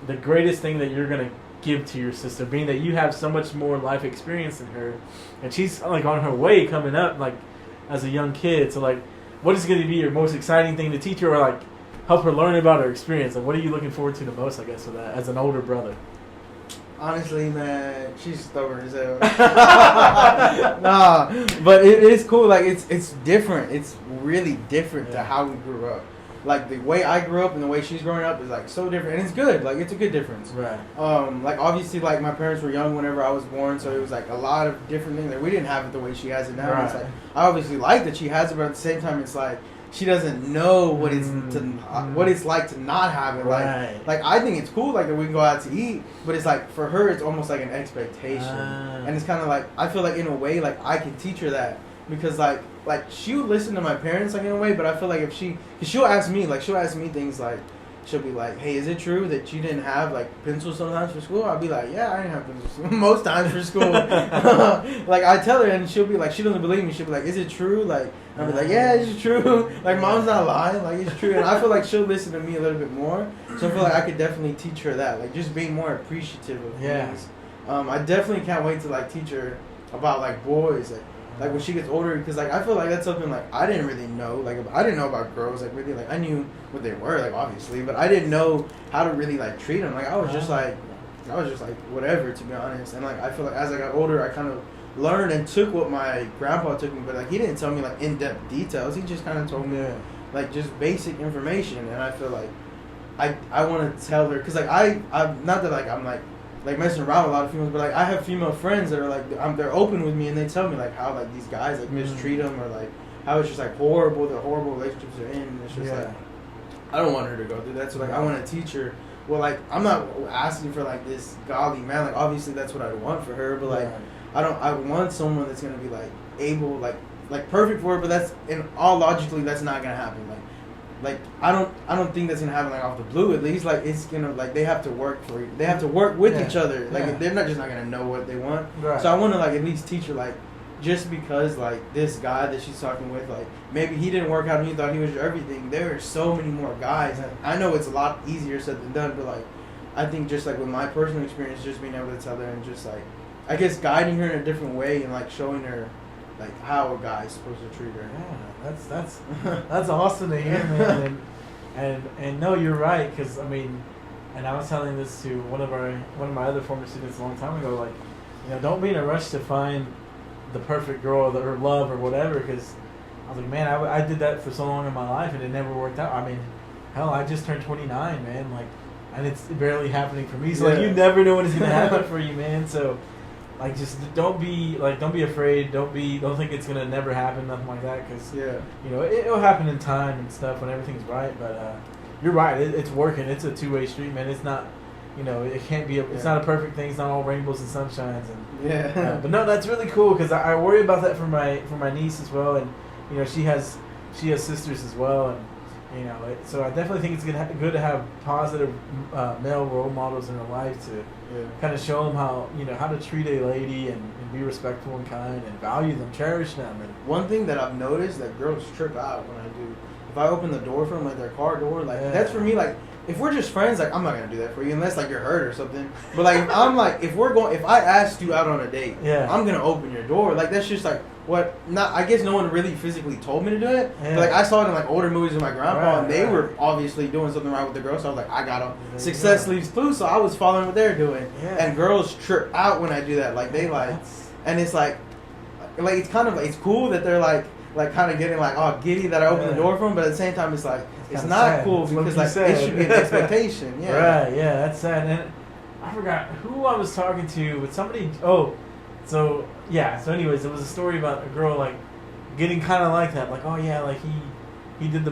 the greatest thing that you're going to give to your sister, being that you have so much more life experience than her, and she's, like, on her way coming up, like, as a young kid. So, like, what is going to be your most exciting thing to teach her, or, like, help her learn about her experience? Like, what are you looking forward to the most, I guess, with that, as an older brother? Honestly, man, she's stubborn as hell. Nah, but it is cool. Like, it's different. It's really different to how we grew up. Like, the way I grew up and the way she's growing up is, like, so different. And it's good. Like, it's a good difference. Right. Like, obviously, like, my parents were young whenever I was born, so it was, like, a lot of different things. Like, we didn't have it the way she has it now. Right. It's like, I obviously like that she has it, but at the same time, it's like, she doesn't know what it's what it's like to not have it. Like I think it's cool, like, that we can go out to eat, but it's like, for her, it's almost like an expectation, and it's kind of like, I feel like in a way, like, I can teach her that, because like she would listen to my parents, like, in a way, but I feel like if because she'll ask me things like, she'll be like, hey, is it true that you didn't have, like, pencils sometimes for school? I'll be like, yeah, I didn't have pencils most times for school. Like, I tell her, and she'll be like, she doesn't believe me. She'll be like, is it true? Like, I'll be like, yeah, it's true. Like, mom's not lying. Like, it's true. And I feel like she'll listen to me a little bit more. So I feel like I could definitely teach her that. Like, just being more appreciative of things. I definitely can't wait to, like, teach her about, like, boys. Like, when she gets older, because, like, I feel like that's something, like, I didn't really know. Like, I didn't know about girls, like, really. Like, I knew what they were, like, obviously, but I didn't know how to really, like, treat them. Like, I was just like, whatever, to be honest. And, like, I feel like as I got older, I kind of learned and took what my grandpa took me, but, like, he didn't tell me, like, in-depth details. He just kind of told me, like, just basic information. And I feel like I want to tell her, because, like, I'm not that, like, I'm, like, like messing around with a lot of females, but like I have female friends that are like they're open with me and they tell me like how like these guys like mistreat them or like how it's just like horrible, the horrible relationships they're in. And it's just like I don't want her to go through that. So like I want to teach her. Well, like I'm not asking for like this godly man. Like obviously that's what I want for her, but like I want someone that's gonna be like able like perfect for her. But that's in all logically that's not gonna happen. Like I don't think that's gonna happen like off the blue. At least like it's gonna like they have to work for it. They have to work with each other. Like they're not gonna know what they want. Right. So I want to like at least teach her like just because like this guy that she's talking with like maybe he didn't work out and he thought he was your everything. There are so many more guys. I know it's a lot easier said than done, but like I think just like with my personal experience, just being able to tell her and just like I guess guiding her in a different way and like showing her. Like how a guy's supposed to treat her. Yeah, that's awesome to hear, man. And no, you're right, because I mean, and I was telling this to one of my other former students a long time ago. Like, don't be in a rush to find the perfect girl or love or whatever, because I was like, man, I did that for so long in my life and it never worked out. I mean, hell, I just turned 29, man. Like, and it's barely happening for me. So like, you never know when it's gonna happen for you, man. So. Like just don't be afraid. Don't think it's gonna never happen. Nothing like that. Because it'll happen in time and stuff when everything's right. But you're right. It's working. It's a two-way street, man. It's not. It can't be. It's not a perfect thing. It's not all rainbows and sunshines. And but no, that's really cool because I worry about that for my niece as well. And she has sisters as well. And so I definitely think it's good to have positive male role models in her life to kind of show them how to treat a lady and be respectful and kind and value them, cherish them. And one thing that I've noticed that girls trip out when I do, if I open the door for them, like their car door, like that's for me, like if we're just friends, like I'm not gonna do that for you unless like you're hurt or something. But like if I'm like if I asked you out on a date, I'm gonna open your door. Like that's just like what not I guess no one really physically told me to do it. But like I saw it in like older movies with my grandpa and they were obviously doing something right with the girl, so I was like, I got them. Success leaves clues, so I was following what they're doing. And girls trip out when I do that. Like they like and it's like it's kind of it's cool that they're like kind of getting like giddy that I opened the door for them, but at the same time it's like it's not sad. Cool because like it should be an expectation. Right, that's sad. And I forgot who I was talking to, but somebody so anyways, there was a story about a girl like getting kind of like that, like like he did the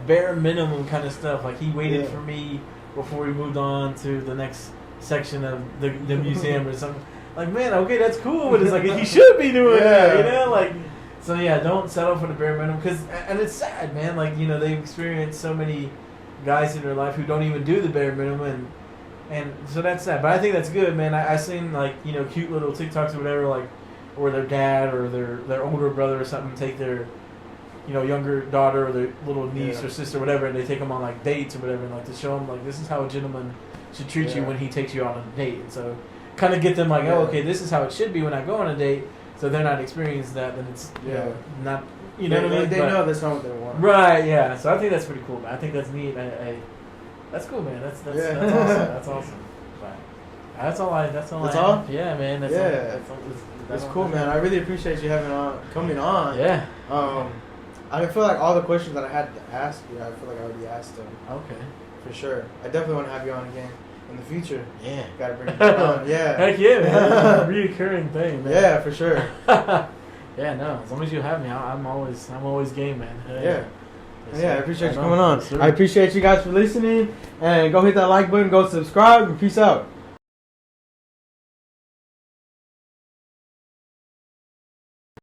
bare minimum kind of stuff, like he waited for me before we moved on to the next section of the museum or something. Like, man, okay, that's cool, but it's like he should be doing that, like. So don't settle for the bare minimum, and it's sad, man. Like they've experienced so many guys in their life who don't even do the bare minimum, and so that's sad. But I think that's good, man. I seen like cute little TikToks or whatever, like or their dad or their older brother or something take their younger daughter or their little niece or sister or whatever, and they take them on like dates or whatever, and like to show them like this is how a gentleman should treat you when he takes you on a date. And so kind of get them like okay, this is how it should be when I go on a date. So they're not experiencing that, then it's not what I mean. They know that's not what they want. Right? Yeah. So I think that's pretty cool, man. I think that's neat. That's cool, man. That's awesome. That's awesome. Right. That's all. That's all. Yeah, man. That's cool, man. I really appreciate you coming on. Yeah. I feel like all the questions that I had to ask you, I feel like I already asked them. Okay. For sure. I definitely want to have you on again. In the future, gotta bring it on. Heck yeah, man. Reoccurring thing, man. Yeah, for sure. No. As long as you have me, I'm always game, man. I appreciate you coming on. I appreciate you guys for listening, and go hit that like button, go subscribe, and peace out.